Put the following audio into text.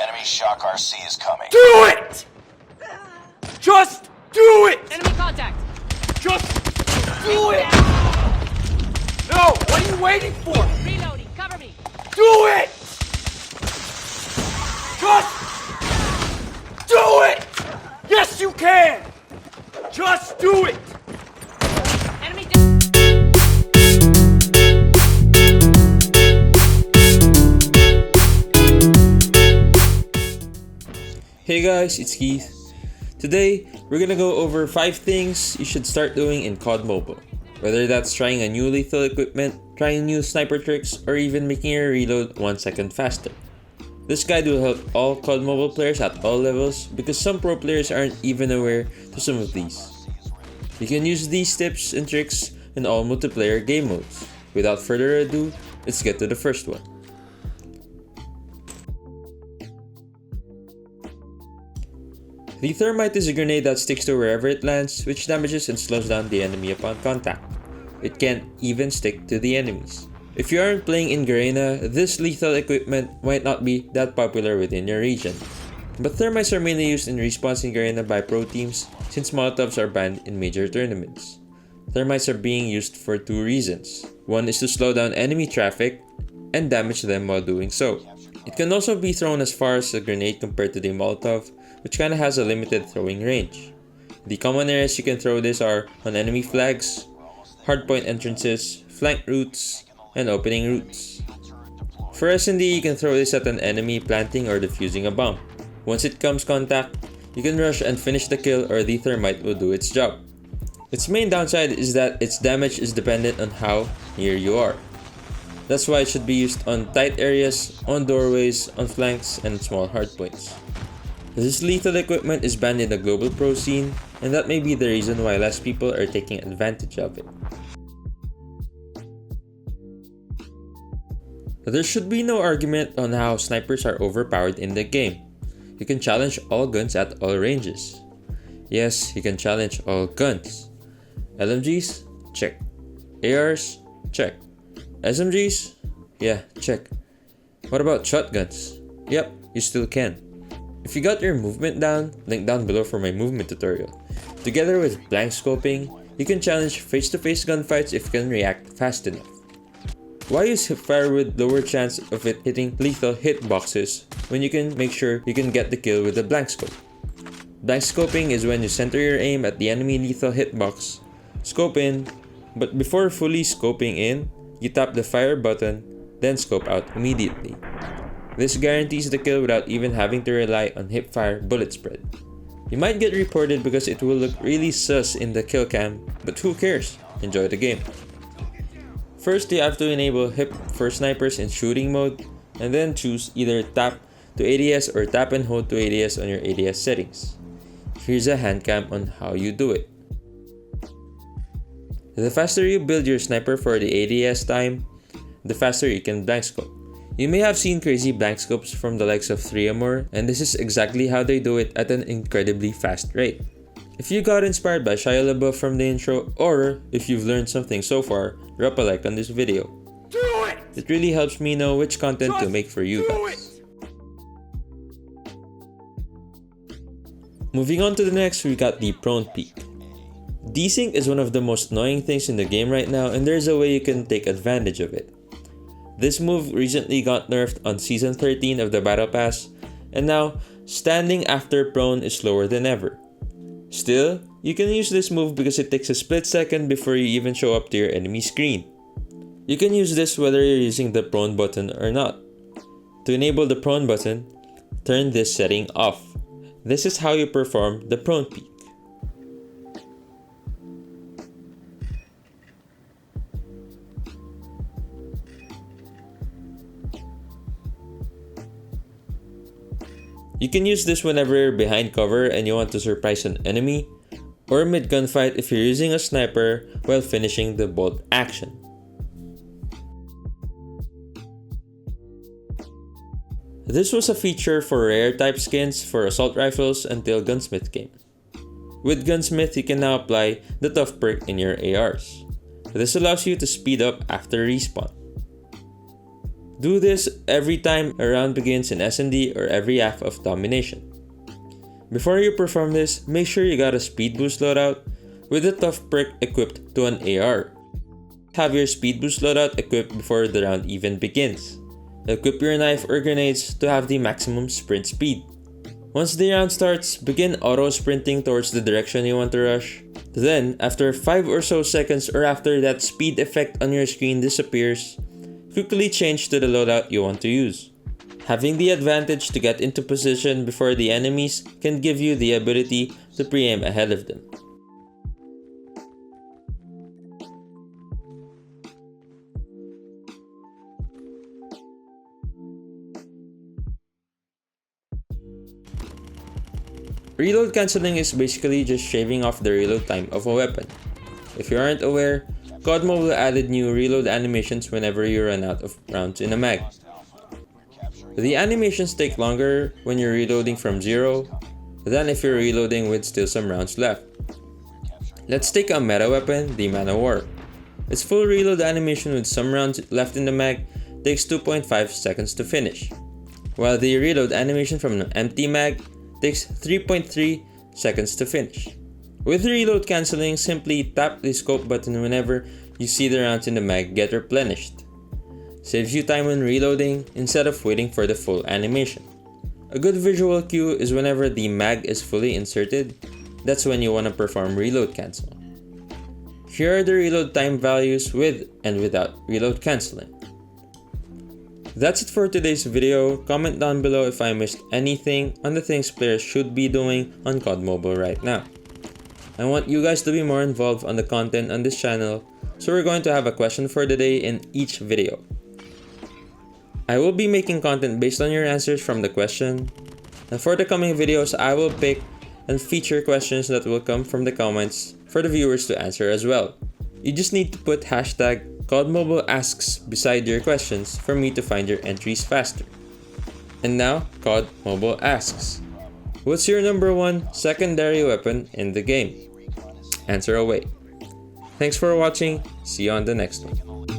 Enemy shock RC is coming. Do it! Just do it! Enemy contact! Just do it! No! What are you waiting for? Reloading, cover me! Do it! Just do it! Yes, you can! Just do it! Enemy Hey guys, it's Keith. Today, we're gonna go over 5 things you should start doing in Cod Mobile. Whether that's trying a new lethal equipment, trying new sniper tricks, or even making your reload 1 second faster. This guide will help all Cod Mobile players at all levels because some pro players aren't even aware to some of these. You can use these tips and tricks in all multiplayer game modes. Without further ado, let's get to the first one. The Thermite is a grenade that sticks to wherever it lands, which damages and slows down the enemy upon contact. It can't even stick to the enemies. If you aren't playing in Garena, this lethal equipment might not be that popular within your region. But Thermites are mainly used in respawns in Garena by pro teams since Molotovs are banned in major tournaments. Thermites are being used for 2 reasons. One is to slow down enemy traffic and damage them while doing so. It can also be thrown as far as a grenade compared to the Molotov, which kinda has a limited throwing range. The common areas you can throw this are on enemy flags, hardpoint entrances, flank routes, and opening routes. For S&D, you can throw this at an enemy planting or defusing a bomb. Once it comes contact, you can rush and finish the kill or the Thermite will do its job. Its main downside is that its damage is dependent on how near you are. That's why it should be used on tight areas, on doorways, on flanks, and small hardpoints. This lethal equipment is banned in the global pro scene, and that may be the reason why less people are taking advantage of it. There should be no argument on how snipers are overpowered in the game. You can challenge all guns at all ranges. Yes, you can challenge all guns. LMGs? Check. ARs? Check. SMGs? Yeah, check. What about shotguns? Yep, you still can. If you got your movement down, link down below for my movement tutorial. Together with blank scoping, you can challenge face-to-face gunfights if you can react fast enough. Why use hipfire with lower chance of it hitting lethal hitboxes when you can make sure you can get the kill with the blank scope? Blank scoping is when you center your aim at the enemy lethal hitbox, scope in, but before fully scoping in, you tap the fire button, then scope out immediately. This guarantees the kill without even having to rely on hipfire bullet spread. You might get reported because it will look really sus in the kill cam, but who cares? Enjoy the game. First, you have to enable hip for snipers in shooting mode, and then choose either tap to ADS or tap and hold to ADS on your ADS settings. Here's a hand cam on how you do it. The faster you build your sniper for the ADS time, the faster you can blank scope. You may have seen crazy blank scopes from the likes of 3Amor, and this is exactly how they do it at an incredibly fast rate. If you got inspired by Shia LaBeouf from the intro, or if you've learned something so far, drop a like on this video. Do it! It really helps me know which content to make for you guys. Moving on to the next, we got the prone peek. Desync is one of the most annoying things in the game right now, and there's a way you can take advantage of it. This move recently got nerfed on Season 13 of the Battle Pass, and now, standing after prone is slower than ever. Still, you can use this move because it takes a split second before you even show up to your enemy screen. You can use this whether you're using the prone button or not. To enable the prone button, turn this setting off. This is how you perform the prone peek. You can use this whenever you're behind cover and you want to surprise an enemy, or mid gunfight if you're using a sniper while finishing the bolt action. This was a feature for rare type skins for assault rifles until Gunsmith came. With Gunsmith, you can now apply the tough perk in your ARs. This allows you to speed up after respawn. Do this every time a round begins in S&D or every half of domination. Before you perform this, make sure you got a speed boost loadout with a tough perk equipped to an AR. Have your speed boost loadout equipped before the round even begins. Equip your knife or grenades to have the maximum sprint speed. Once the round starts, begin auto sprinting towards the direction you want to rush. Then, after 5 or so seconds or after that speed effect on your screen disappears, quickly change to the loadout you want to use. Having the advantage to get into position before the enemies can give you the ability to pre-aim ahead of them. Reload cancelling is basically just shaving off the reload time of a weapon. If you aren't aware, Cod Mobile added new reload animations whenever you run out of rounds in a mag. The animations take longer when you're reloading from 0 than if you're reloading with still some rounds left. Let's take a meta weapon, the Man of War. Its full reload animation with some rounds left in the mag takes 2.5 seconds to finish, while the reload animation from an empty mag takes 3.3 seconds to finish. With reload cancelling, simply tap the scope button whenever you see the rounds in the mag get replenished. Saves you time when reloading instead of waiting for the full animation. A good visual cue is whenever the mag is fully inserted, that's when you want to perform reload cancel. Here are the reload time values with and without reload cancelling. That's it for today's video. Comment down below if I missed anything on the things players should be doing on COD Mobile right now. I want you guys to be more involved on the content on this channel, so we're going to have a question for the day in each video. I will be making content based on your answers from the question, and for the coming videos I will pick and feature questions that will come from the comments for the viewers to answer as well. You just need to put hashtag CODMobileAsks beside your questions for me to find your entries faster. And now, COD Mobile asks, what's your number 1 secondary weapon in the game? Answer away. Thanks for watching, see you on the next one.